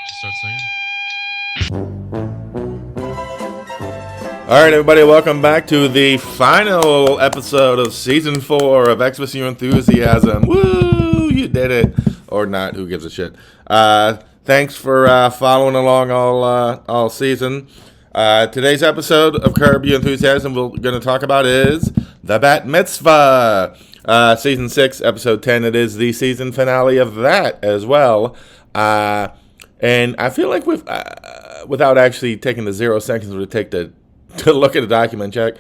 Start singing. All right, everybody, welcome back to the final episode of Season 4 of Xmas Your Enthusiasm. Woo! You did it. Or not, who gives a shit. Thanks for following along all season. Today's episode of Curb Your Enthusiasm we're going to talk about is the Bat Mitzvah. Season 6, Episode 10. It is the season finale of that as well. And I feel like without actually taking the 0 seconds it would take to look at the document check,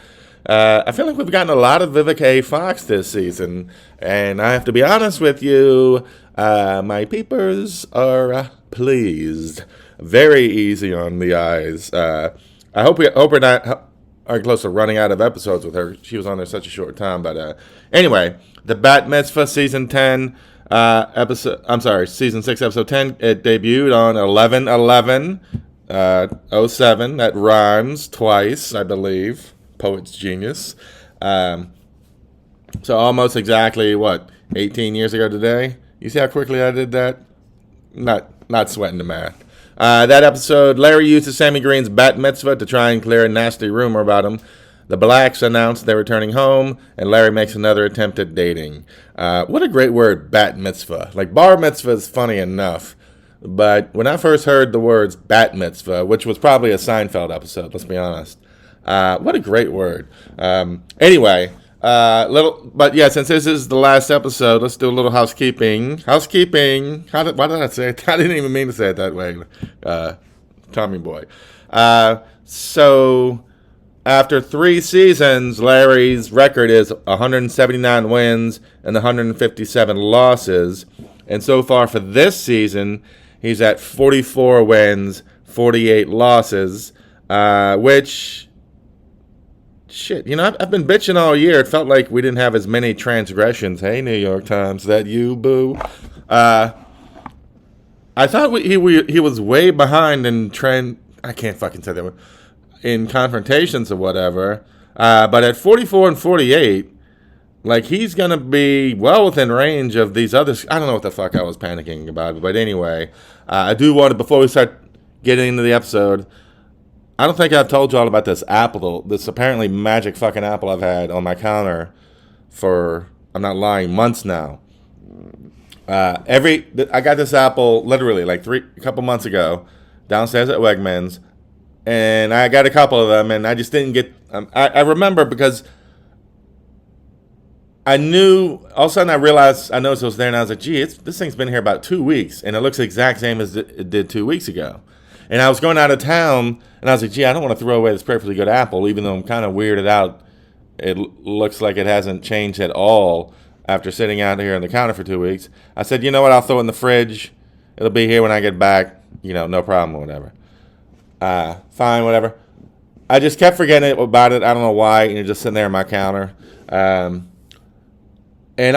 I feel like we've gotten a lot of Vivica A. Fox this season. And I have to be honest with you, my peepers are pleased. Very easy on the eyes. I hope we're not are close to running out of episodes with her. She was on there such a short time. But anyway, the Bat Mitzvah season 10 season 6 episode 10. It debuted on 11/11/07. That rhymes twice, I believe. Poet's genius. So almost exactly 18 years ago today. You see how quickly I did that? Not sweating the math. That episode, Larry uses Sammy Green's Bat Mitzvah to try and clear a nasty rumor about him. The Blacks announced they're returning home, and Larry makes another attempt at dating. What a great word, Bat Mitzvah. Like, Bar Mitzvah is funny enough, but when I first heard the words Bat Mitzvah, which was probably a Seinfeld episode, let's be honest, what a great word. Anyway, but yeah, since this is the last episode, let's do a little housekeeping. Housekeeping. Why did I say it? I didn't even mean to say it that way. Tommy boy. So after 3 seasons, Larry's record is 179 wins and 157 losses. And so far for this season, he's at 44 wins, 48 losses, which, shit, I've been bitching all year. It felt like we didn't have as many transgressions. Hey, New York Times, that you, boo? I thought he was way behind in trend. I can't fucking say that word. In confrontations or whatever. But at 44 and 48, like, he's going to be well within range of these others. I don't know what the fuck I was panicking about. But anyway, I do want to, before we start getting into the episode, I don't think I've told you all about this apple, this apparently magic fucking apple I've had on my counter for, I'm not lying, months now. I got this apple literally like a couple months ago downstairs at Wegmans, and I got a couple of them, and I just didn't get, I remember because I knew, all of a sudden I realized, I noticed it was there, and I was like, gee, this thing's been here about 2 weeks, and it looks the exact same as it did 2 weeks ago. And I was going out of town, and I was like, gee, I don't want to throw away this perfectly good apple, even though I'm kind of weirded out. It looks like it hasn't changed at all after sitting out here on the counter for 2 weeks. I said, you know what, I'll throw it in the fridge. It'll be here when I get back. No problem or whatever. Fine, whatever. I just kept forgetting about it. I don't know why. Just sitting there on my counter. And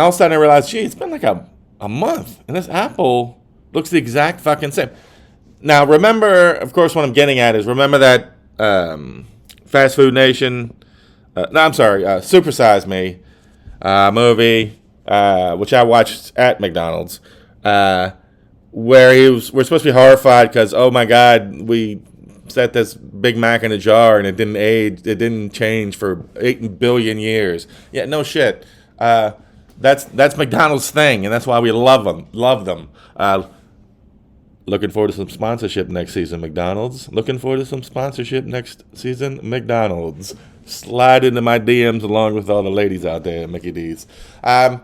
all of a sudden I realized, gee, it's been like a month, and this apple looks the exact fucking same. Now, remember, of course, what I'm getting at is, remember that Fast Food Nation, Super Size Me movie, which I watched at McDonald's, where we're supposed to be horrified because, oh my God, we set this Big Mac in a jar and it didn't age, it didn't change for 8 billion years. Yeah, no shit. That's McDonald's thing, and that's why we love them. Looking forward to some sponsorship next season, McDonald's. Looking forward to some sponsorship next season, McDonald's. Slide into my DMs along with all the ladies out there at Mickey D's. But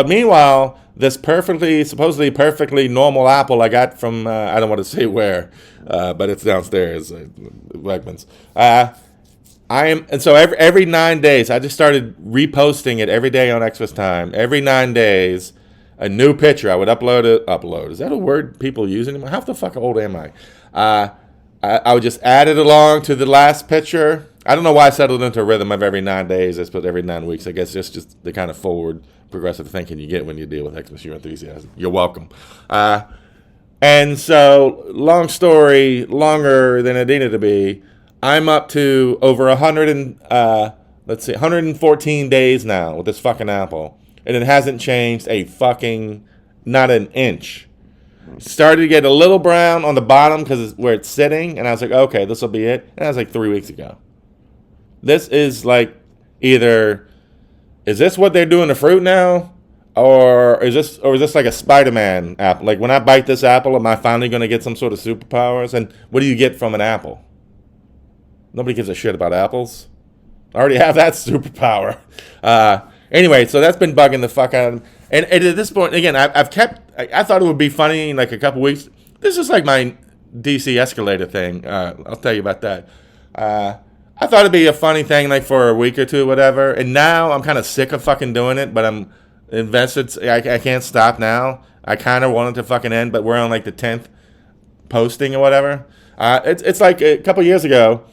meanwhile, this supposedly perfectly normal apple I got from, I don't want to say where, but it's downstairs at Wegmans. And so every 9 days, I just started reposting it every day on Xmas Time. Every 9 days, a new picture. I would upload it. Upload. Is that a word people use anymore? How the fuck old am I? I would just add it along to the last picture. I don't know why I settled into a rhythm of every 9 days. I suppose every 9 weeks. I guess it's just the kind of forward, progressive thinking you get when you deal with Xmas Your Enthusiasm. You're welcome. And so, long story, longer than it needed to be, I'm up to over 114 days now with this fucking apple. And it hasn't changed not an inch. Started to get a little brown on the bottom because it's where it's sitting, and I was like, okay, this will be it. And that was like 3 weeks ago. This is like either, is this what they're doing to fruit now, or is this like a Spider-Man apple? Like when I bite this apple, am I finally going to get some sort of superpowers? And what do you get from an apple? Nobody gives a shit about apples. I already have that superpower. Anyway, so that's been bugging the fuck out of them. And at this point, again, I thought it would be funny in like a couple weeks. This is like my DC escalator thing. I'll tell you about that. I thought it'd be a funny thing like for a week or two, whatever. And now I'm kind of sick of fucking doing it, but I'm invested. I can't stop now. I kind of want it to fucking end, but we're on like the 10th posting or whatever. It's like a couple years ago,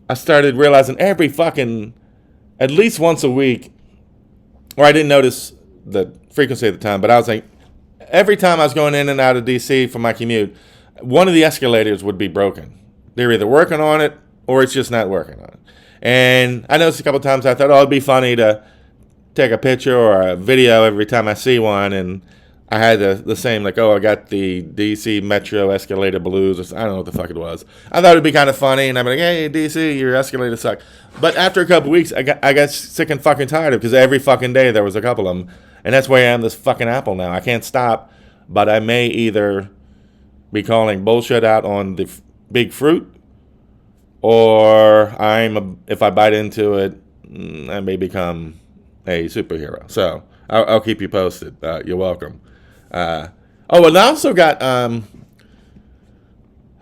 I started realizing every fucking, at least once a week, or I didn't notice the frequency at the time, but I was like, every time I was going in and out of DC for my commute, one of the escalators would be broken. They're either working on it or it's just not working on it. And I noticed a couple times I thought, oh, it'd be funny to take a picture or a video every time I see one. And I had the same, like, oh, I got the DC Metro escalator blues. Or I don't know what the fuck it was. I thought it'd be kind of funny. And I'd be like, hey, DC, your escalators suck. But after a couple weeks, I got sick and fucking tired of it because every fucking day there was a couple of them. And that's why I am this fucking Apple now. I can't stop. But I may either be calling bullshit out on the big fruit, or if I bite into it, I may become a superhero. So I'll keep you posted. You're welcome. And I also got,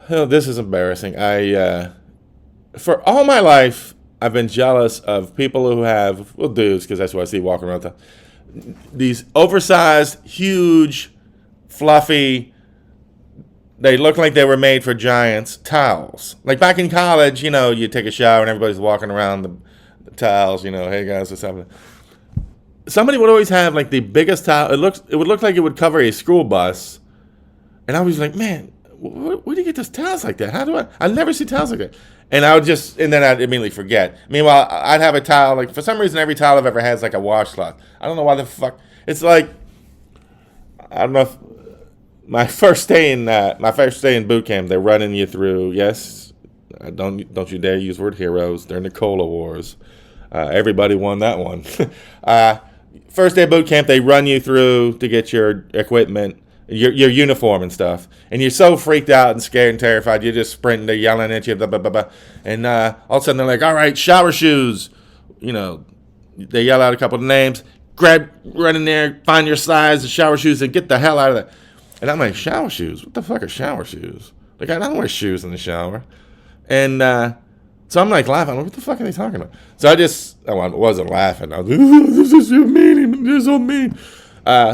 this is embarrassing. For all my life, I've been jealous of people who have, well, dudes, because that's what I see walking around these oversized, huge, fluffy, they look like they were made for giants, towels. Like back in college, you take a shower and everybody's walking around the towels, hey guys, what's happening? Somebody would always have like the biggest towel. It would look like it would cover a school bus. And I was like, man, where do you get those towels like that? I never see towels like that. And then I'd immediately forget. Meanwhile, I'd have a towel, like for some reason every towel I've ever had is like a washcloth. I don't know why the fuck. It's like, I don't know if, my first day in boot camp, they're running you through. Yes, don't you dare use the word heroes. They're in the Cola Wars. Everybody won that one. First day of boot camp, they run you through to get your equipment, your uniform and stuff. And you're so freaked out and scared and terrified, you're just sprinting. They're yelling at you, blah, blah, blah, blah. And all of a sudden they're like, all right, shower shoes. They yell out a couple of names. Run in there, find your size, the shower shoes, and get the hell out of there. And I'm like, shower shoes? What the fuck are shower shoes? Like, I don't wear shoes in the shower. And so I'm like laughing. What the fuck are they talking about? So I wasn't laughing. I was like, this is so mean. You're so mean.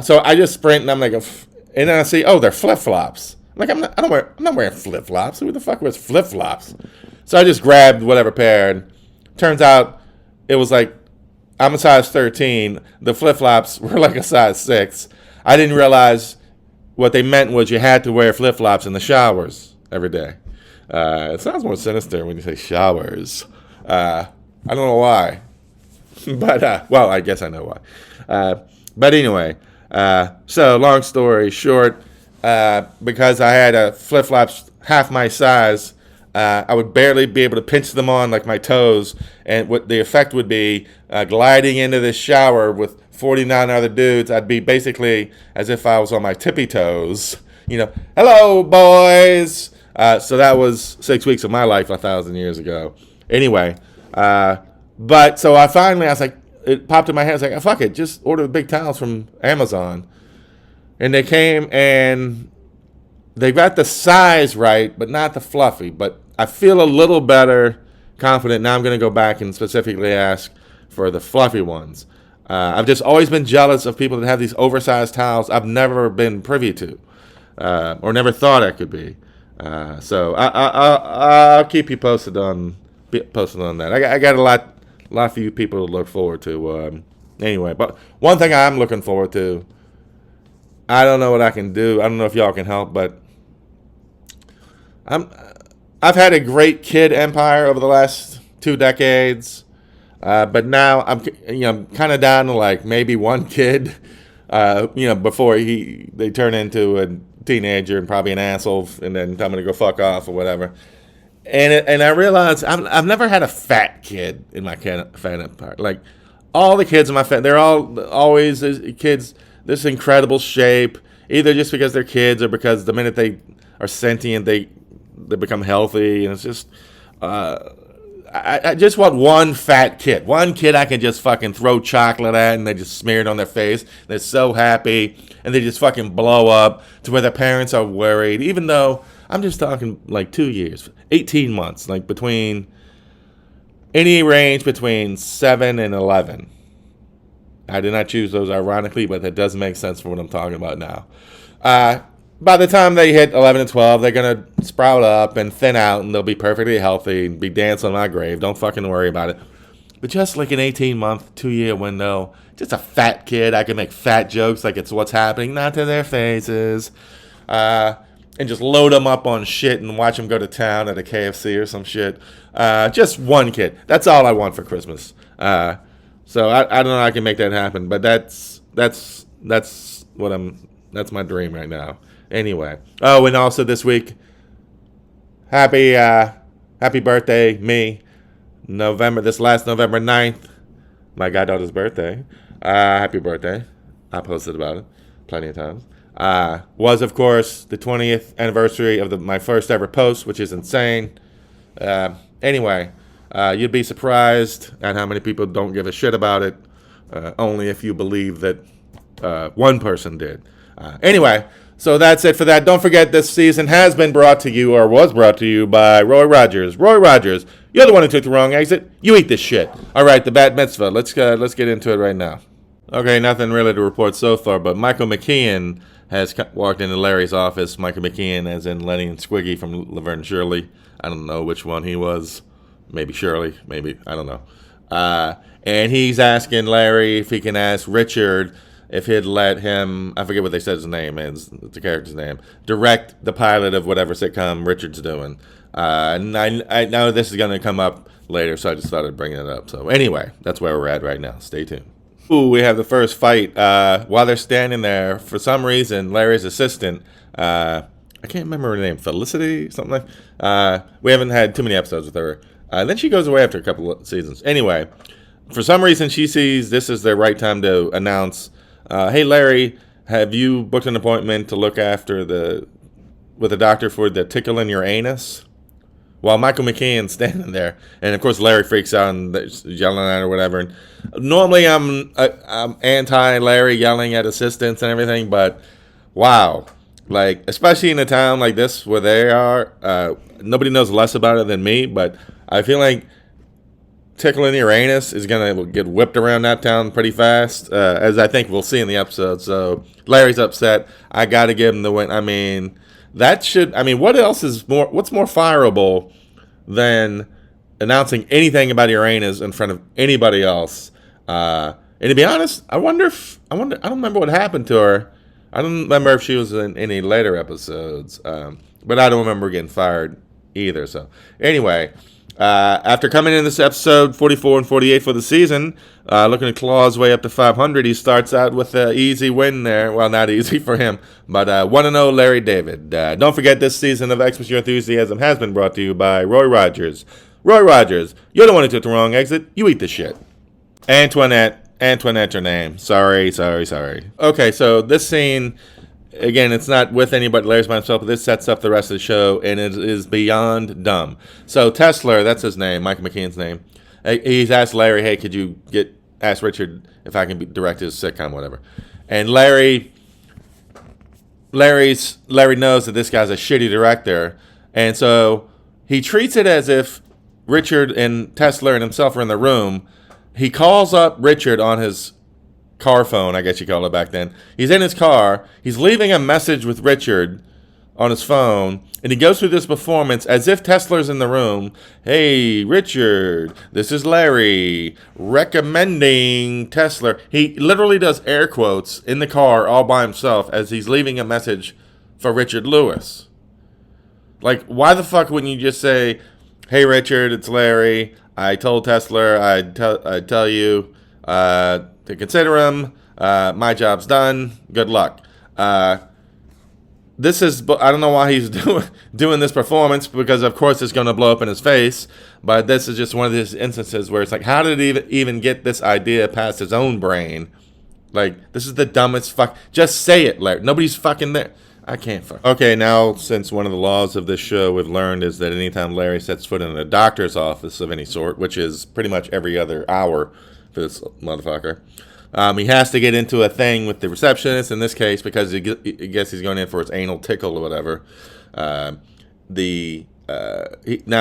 So I just sprint, and I'm like, and then I see, oh, they're flip-flops. I'm like, I'm not wearing flip-flops. Who the fuck wears flip-flops? So I just grabbed whatever pair, and turns out it was like, I'm a size 13. The flip-flops were like a size 6. I didn't realize what they meant was you had to wear flip-flops in the showers every day. It sounds more sinister when you say showers. I don't know why. But, well, I guess I know why. But anyway, so long story short, because I had flip-flops half my size, I would barely be able to pinch them on like my toes. And what the effect would be, gliding into this shower with 49 other dudes, I'd be basically as if I was on my tippy toes. Hello, boys. So that was 6 weeks of my life 1,000 years ago. Anyway, but so I was like, it popped in my head. I was like, oh, fuck it, just order the big towels from Amazon. And they came and they got the size right, but not the fluffy. But I feel a little better, confident. Now I'm going to go back and specifically ask for the fluffy ones. I've just always been jealous of people that have these oversized towels I've never been privy to, or never thought I could be. So I'll keep you posted on that. I got a lot for you people to look forward to. Anyway, but one thing I'm looking forward to, I don't know what I can do. I don't know if y'all can help, but I've had a great kid empire over the last 2 decades. But now I'm kind of down to like maybe one kid, before they turn into a teenager and probably an asshole, and then tell me to go fuck off or whatever. And I realized I've never had a fat kid in my family. Like, all the kids in my family, they're all always kids this incredible shape, either just because they're kids or because the minute they are sentient, they become healthy. And it's just, I just want one fat kid. One kid I can just fucking throw chocolate at and they just smear it on their face. They're so happy and they just fucking blow up to where their parents are worried, even though I'm just talking like 2 years, 18 months, like between any range between 7 and 11. I did not choose those ironically, but that does make sense for what I'm talking about now. By the time they hit 11 and 12, they're going to sprout up and thin out, and they'll be perfectly healthy and be dancing on my grave. Don't fucking worry about it. But just like an 18-month, 2-year window, just a fat kid, I can make fat jokes like it's what's happening, not to their faces. And just load them up on shit and watch them go to town at a KFC or some shit. Just one kid. That's all I want for Christmas. So I don't know how I can make that happen, but that's my dream right now. Anyway. Oh, and also this week, happy birthday, me. This last November 9th, my goddaughter's birthday. Happy birthday. I posted about it plenty of times. Was, of course, the 20th anniversary of my first ever post, which is insane. Anyway, you'd be surprised at how many people don't give a shit about it, only if you believe that one person did. Anyway, so that's it for that. Don't forget, this season has been brought to you, or was brought to you, by Roy Rogers. Roy Rogers, you're the one who took the wrong exit. You eat this shit. All right, the Bat Mitzvah. Let's get into it right now. Okay, nothing really to report so far, but Michael McKeon has walked into Larry's office. Michael McKeon, as in Lenny and Squiggy from Laverne and Shirley. I don't know which one he was. Maybe Shirley. Maybe. I don't know. And he's asking Larry if he can ask Richard if he'd let him, I forget what they said his name is, the character's name, direct the pilot of whatever sitcom Richard's doing. And I know this is going to come up later, so I just thought I'd bring it up. So anyway, that's where we're at right now. Stay tuned. Ooh, we have the first fight. While they're standing there, for some reason, Larry's assistant, I can't remember her name, Felicity, something like. We haven't had too many episodes with her. Then she goes away after a couple of seasons. Anyway, for some reason, she sees this is the right time to announce, hey, Larry, have you booked an appointment to look after with a doctor for the tickle in your anus? While Michael McKeon's standing there, and of course Larry freaks out and yelling at her or whatever. And normally I'm anti-Larry yelling at assistants and everything, but wow, like especially in a town like this where they are, nobody knows less about it than me. But I feel like tickling your anus is gonna get whipped around that town pretty fast, as I think we'll see in the episode. So Larry's upset. I got to give him the win. I mean, what else is what's more fireable than announcing anything about Uranus in front of anybody else? And to be honest, I don't remember what happened to her. I don't remember if she was in any later episodes, but I don't remember getting fired either. So anyway, after coming in this episode 44 and 48 for the season, looking to claw his way up to 500, he starts out with an easy win there. Well, not easy for him, but 1-0 Larry David. Don't forget, this season of Express Your Enthusiasm has been brought to you by Roy Rogers. Roy Rogers, you're the one who took the wrong exit. You eat the shit. Antoinette, her name. Sorry. Okay, so this scene, again, it's not with anybody, Larry's by himself, but this sets up the rest of the show, and it is beyond dumb. So Tesler, that's his name, Michael McKeon's name. He's asked Larry, hey, could you ask Richard if I can direct his sitcom, whatever. And Larry knows that this guy's a shitty director, and so he treats it as if Richard and Tesler and himself are in the room. He calls up Richard on his car phone, I guess you call it back then. He's in his car. He's leaving a message with Richard on his phone, and he goes through this performance as if Tesler's in the room. Hey, Richard, this is Larry recommending Tesler. He literally does air quotes in the car all by himself as he's leaving a message for Richard Lewis. Like, why the fuck wouldn't you just say, hey, Richard, it's Larry. I told Tesler I'd tell you to consider him. My job's done. Good luck. this is, I don't know why he's doing this performance, because of course it's going to blow up in his face. But this is just one of these instances where it's like, how did he even get this idea past his own brain? Like, this is the dumbest fuck. Just say it, Larry. Nobody's fucking there. I can't fuck. Okay, now, since one of the laws of this show we've learned is that anytime Larry sets foot in a doctor's office of any sort, which is pretty much every other hour for this motherfucker, he has to get into a thing with the receptionist in this case, because I guess he's going in for his anal tickle or whatever. Now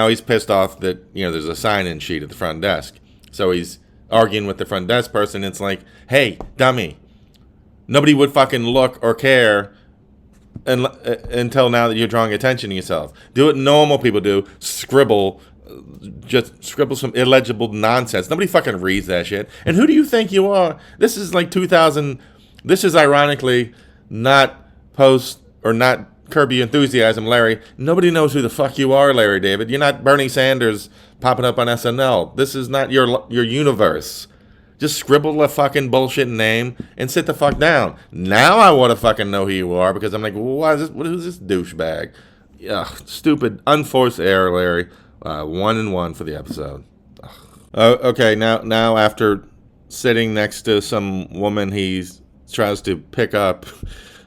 he's pissed off that, there's a sign-in sheet at the front desk. So he's arguing with the front desk person. It's like, hey, dummy, nobody would fucking look or care until now that you're drawing attention to yourself. Do what normal people do. Just scribble some illegible nonsense. Nobody fucking reads that shit. And who do you think you are? This is like 2000. This is ironically not not Curb Your Enthusiasm, Larry. Nobody knows who the fuck you are, Larry David. You're not Bernie Sanders popping up on SNL. This is not your universe. Just scribble a fucking bullshit name and sit the fuck down. Now I want to fucking know who you are, because I'm like, who's this douchebag? Ugh, stupid, unforced error, Larry. 1-1 for the episode. Okay, now after sitting next to some woman he tries to pick up,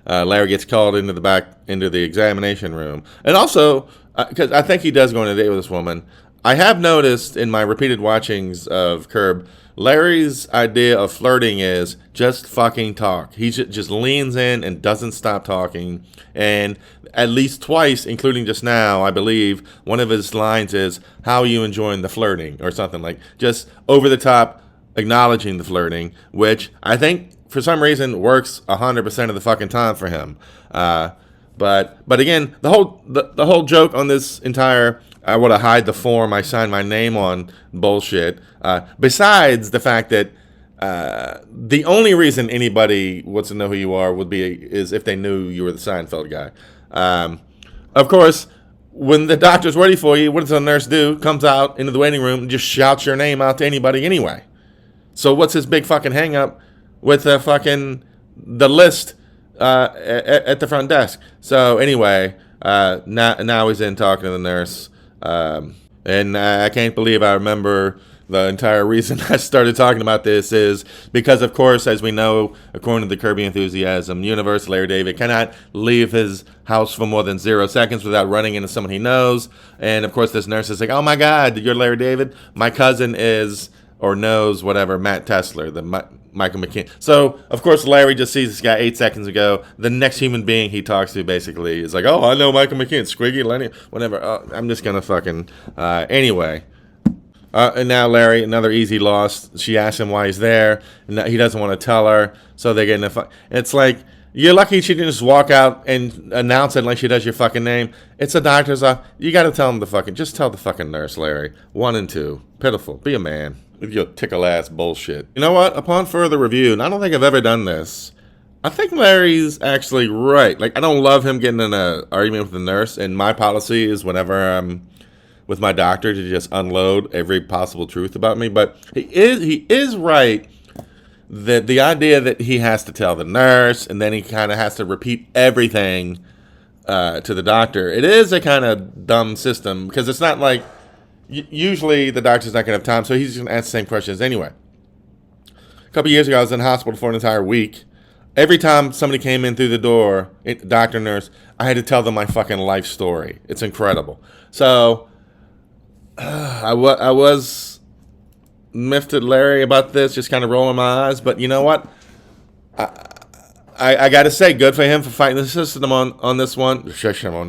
Larry gets called into the examination room. And also, because I think he does go on a date with this woman, I have noticed in my repeated watchings of Curb, Larry's idea of flirting is just fucking talk. He just leans in and doesn't stop talking. And at least twice, including just now, I believe, one of his lines is, how are you enjoying the flirting? Or something like, just over the top acknowledging the flirting, which I think for some reason works 100% of the fucking time for him. But again, the whole joke on this entire I want to hide the form I signed my name on bullshit. Besides the fact that the only reason anybody wants to know who you are is if they knew you were the Seinfeld guy. Of course, when the doctor's ready for you, what does the nurse do? Comes out into the waiting room and just shouts your name out to anybody anyway. So what's his big fucking hang up with the list at the front desk? So anyway, now he's in talking to the nurse. And I can't believe I remember the entire reason I started talking about this is because, of course, as we know, according to the Curb Your Enthusiasm universe, Larry David cannot leave his house for more than 0 seconds without running into someone he knows. And, of course, this nurse is like, oh, my God, you're Larry David? My cousin is, or knows, whatever, Matt Tesler, Michael McKean. So, of course, Larry just sees this guy 8 seconds ago. The next human being he talks to basically is like, oh, I know Michael McKean, Squiggy, Lenny, whatever. I'm just going to fucking... anyway. And now Larry, another easy loss. She asks him why he's there. And he doesn't want to tell her. So they get in a fight. It's like, you're lucky she didn't just walk out and announce it like she does your fucking name. It's a doctor's office. You got to tell him just tell the fucking nurse, Larry. 1 and 2. Pitiful. Be a man. With your tickle-ass bullshit. You know what? Upon further review, and I don't think I've ever done this, I think Larry's actually right. Like, I don't love him getting in an argument with the nurse, and my policy is whenever I'm with my doctor to just unload every possible truth about me. But he is right that the idea that he has to tell the nurse, and then he kind of has to repeat everything to the doctor, it is a kind of dumb system, because it's not like... Usually the doctor's not going to have time, so he's going to ask the same questions anyway. A couple years ago, I was in hospital for an entire week. Every time somebody came in through the door, doctor, nurse, I had to tell them my fucking life story. It's incredible. So, I was miffed at Larry about this, just kind of rolling my eyes. But you know what? I got to say, good for him for fighting the system on this one. System on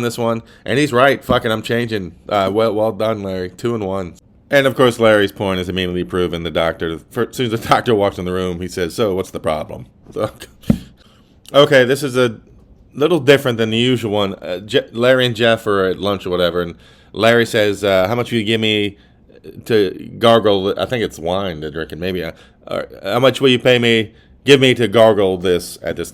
this one. And he's right. Fucking, I'm changing. Well done, Larry. 2 and 1. And, of course, Larry's point is immediately proven. The doctor, as soon as the doctor walks in the room, he says, so, what's the problem? Okay, this is a little different than the usual one. Larry and Jeff are at lunch or whatever, and Larry says, how much will you give me to gargle, I think it's wine to drink, and maybe, how much will you give me to gargle this at this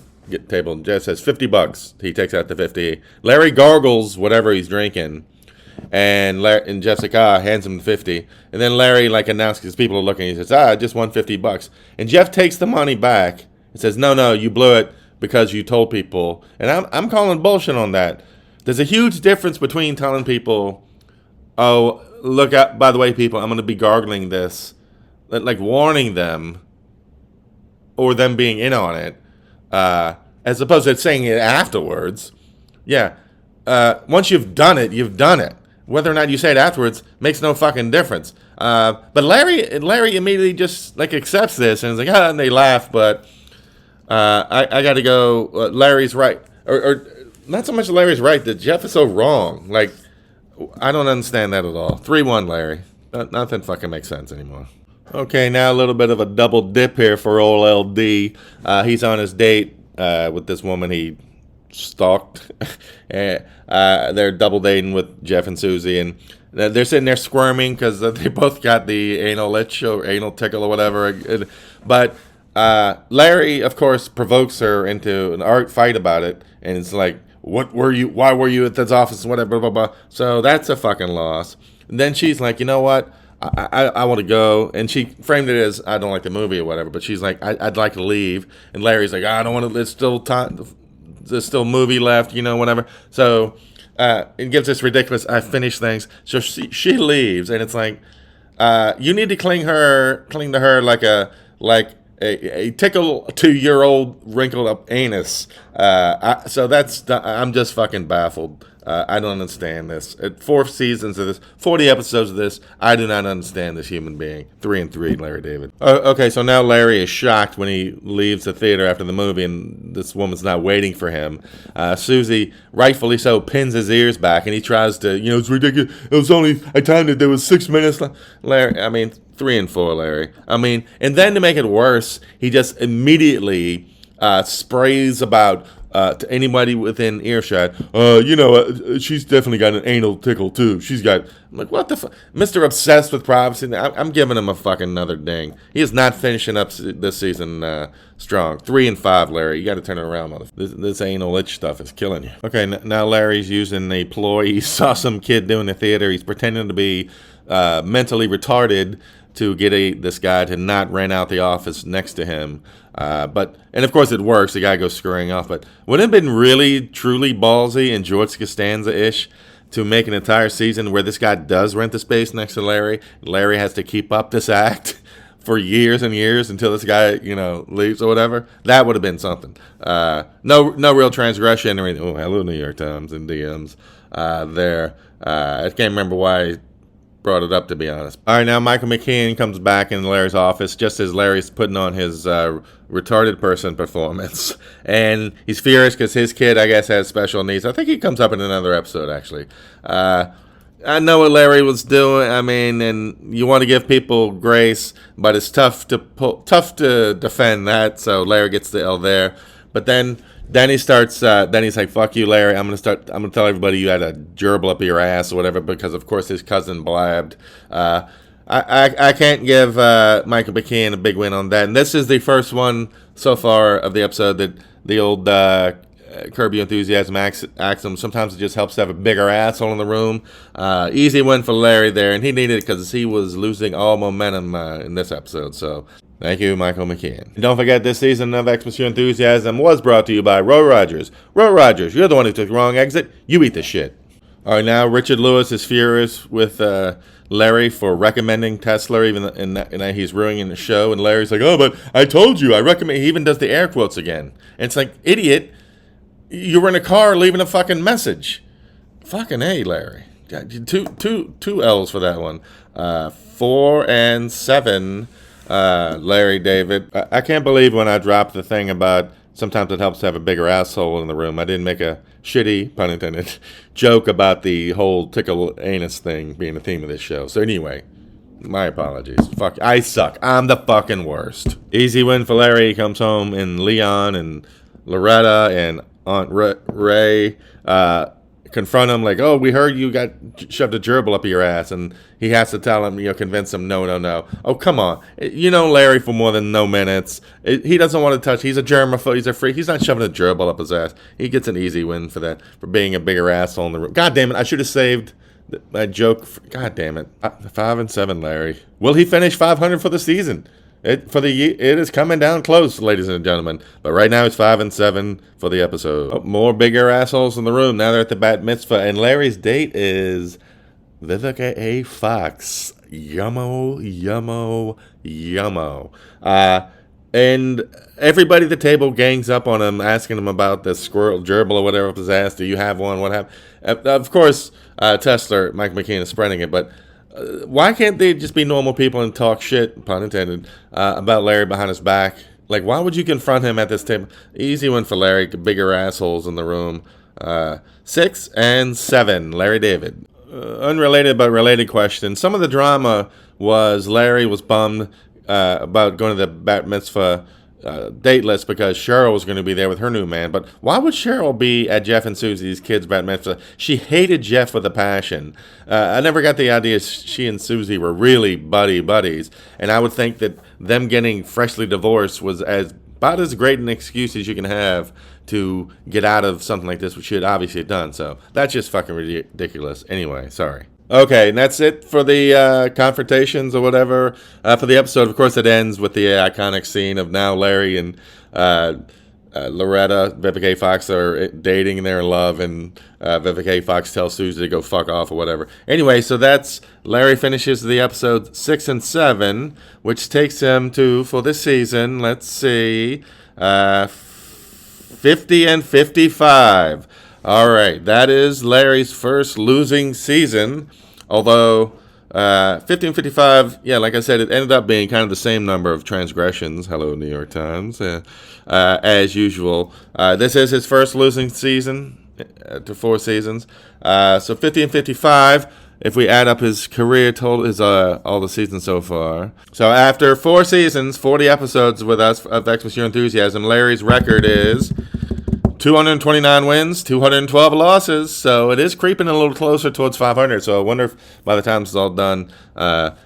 table? And Jeff says $50. He takes out the 50. Larry gargles whatever he's drinking, and Jeff's like, hands him the 50. And then Larry announces, because people are looking, he says, I just won $50. And Jeff takes the money back and says, no, you blew it. because you told people, and I'm calling bullshit on that. There's a huge difference between telling people, oh, look out, by the way, people, I'm going to be gargling this, like warning them, or them being in on it, as opposed to saying it afterwards. Yeah, once you've done it, you've done it. Whether or not you say it afterwards makes no fucking difference. But Larry immediately just like accepts this and is like, and they laugh. But I got to go. Larry's right, or not so much Larry's right. That Jeff is so wrong. Like, I don't understand that at all. 3-1, Larry. Nothing fucking makes sense anymore. Okay, now a little bit of a double dip here for old LD. He's on his date with this woman he stalked. They're double dating with Jeff and Susie, and they're sitting there squirming because they both got the anal itch or anal tickle or whatever. But Larry, of course, provokes her into an art fight about it, and it's like, "What were you? Why were you at this office? Whatever, blah blah blah." So that's a fucking loss. And then she's like, "You know what? I want to go," and she framed it as, "I don't like the movie" or whatever. But she's like, "I'd like to leave," and Larry's like, "I don't want to. There's still time. There's still movie left, whatever." So it gives this ridiculous "I finished things." So she leaves, and it's like, you need to cling to her like a tickle 2-year-old wrinkled up anus. I'm just fucking baffled. I don't understand this. At 4 seasons of this, 40 episodes of this, I do not understand this human being. 3-3, Larry David. Okay, so now Larry is shocked when he leaves the theater after the movie, and this woman's not waiting for him. Susie, rightfully so, pins his ears back, and he tries to, it's ridiculous. It was only, I timed it, there was 6 minutes left. Larry, 3-4, Larry. And then to make it worse, he just immediately sprays about to anybody within earshot. She's definitely got an anal tickle too. She's got. I'm like, what the fuck? Mr. Obsessed with Privacy. I'm giving him a fucking another ding. He is not finishing up this season strong. 3-5, Larry. You got to turn it around, motherfucker. This anal itch stuff is killing you. Okay, now Larry's using a ploy. He saw some kid doing the theater. He's pretending to be mentally retarded to get this guy to not rent out the office next to him. And of course it works. The guy goes scurrying off. But wouldn't it have been really, truly ballsy and George Costanza-ish to make an entire season where this guy does rent the space next to Larry? Larry has to keep up this act for years and years until this guy, leaves or whatever. That would have been something. No real transgression or anything. Oh, hello, New York Times and DMs there. I can't remember why I brought it up, to be honest. All right, now Michael McKean comes back in Larry's office just as Larry's putting on his retarded person performance, and he's furious because his kid, I guess, has special needs. I think he comes up in another episode, actually. I know what Larry was doing. And you want to give people grace, but it's tough to defend that. So Larry gets the L there, but then he starts. Then he's like, "Fuck you, Larry. I'm gonna tell everybody you had a gerbil up your ass or whatever," because of course his cousin blabbed. I can't give Michael McKean a big win on that. And this is the first one so far of the episode that the old Curb Your Enthusiasm axiom. Sometimes it just helps to have a bigger asshole in the room. Easy win for Larry there, and he needed it because he was losing all momentum in this episode. So thank you, Michael McKean. And don't forget, this season of Xmas Your Enthusiasm was brought to you by Roy Rogers. Roy Rogers, you're the one who took the wrong exit. You eat the shit. All right, now Richard Lewis is furious with Larry for recommending Tesla, even and he's ruining the show. And Larry's like, "Oh, but I told you, I recommend." He even does the air quotes again. And it's like, idiot, you were in a car leaving a fucking message. Fucking A, Larry. God, two L's for that one. 4 and 7. Larry David. I can't believe when I dropped the thing about sometimes it helps to have a bigger asshole in the room. I didn't make a shitty, pun intended, joke about the whole tickle anus thing being the theme of this show. So anyway, my apologies. Fuck, I suck. I'm the fucking worst. Easy win for Larry. He comes home and Leon and Loretta and Aunt Ray confront him like, "Oh, we heard you got shoved a gerbil up your ass," and he has to tell him, convince him, no. Oh, come on. Larry for more than no minutes. He doesn't want to touch. He's a germaphobe. He's a freak. He's not shoving a gerbil up his ass. He gets an easy win for that, for being a bigger asshole in the room. God damn it. I should have saved my joke. God damn it. 5 and 7, Larry. Will he finish 500 for the season? It is coming down close, ladies and gentlemen. But right now it's 5-7 for the episode. Oh, more bigger assholes in the room. Now they're at the Bat Mitzvah, and Larry's date is Vivica A. Fox. Yummo, yummo, yummo. And everybody at the table gangs up on him, asking him about the squirrel gerbil or whatever up his ass. Do you have one? What happened? Of course, Tesler, Mike McKean is spreading it, but why can't they just be normal people and talk shit, pun intended, about Larry behind his back? Like, why would you confront him at this table? Easy one for Larry, bigger assholes in the room. 6-7, Larry David. Unrelated but related question. Some of the drama was Larry was bummed about going to the Bat Mitzvah date list because Cheryl was going to be there with her new man. But why would Cheryl be at Jeff and Susie's kids' Bat Mitzvah? She hated Jeff with a passion. I never got the idea she and Susie were really buddies. And I would think that them getting freshly divorced was about as great an excuse as you can have to get out of something like this, which she had obviously done. So that's just fucking ridiculous. Anyway, sorry. Okay, and that's it for the confrontations or whatever for the episode. Of course, it ends with the iconic scene of now Larry and Loretta, Vivica A. Fox are dating and they're in love, and Vivica A. Fox tells Susie to go fuck off or whatever. Anyway, so that's Larry finishes the episode 6-7, which takes him to, for this season, let's see, 50-55. All right, that is Larry's first losing season, although 50-55, yeah, like I said, it ended up being kind of the same number of transgressions, hello New York Times, as usual. This is his first losing season to 4 seasons, so 50-55, if we add up his career total, is all the seasons so far. So after 4 seasons, 40 episodes with us of X Was Your Enthusiasm, Larry's record is 229 wins, 212 losses, so it is creeping a little closer towards 500, so I wonder if by the time this is all done,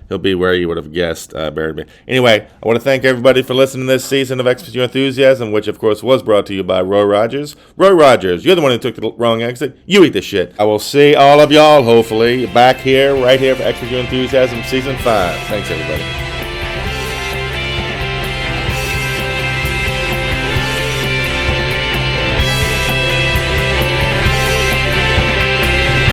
he'll be where you would have guessed, buried me. Anyway, I want to thank everybody for listening to this season of X Was Your Enthusiasm, which of course was brought to you by Roy Rogers. Roy Rogers, you're the one who took the wrong exit. You eat the shit. I will see all of y'all, hopefully, back here, right here for X Was Your Enthusiasm Season 5. Thanks, everybody.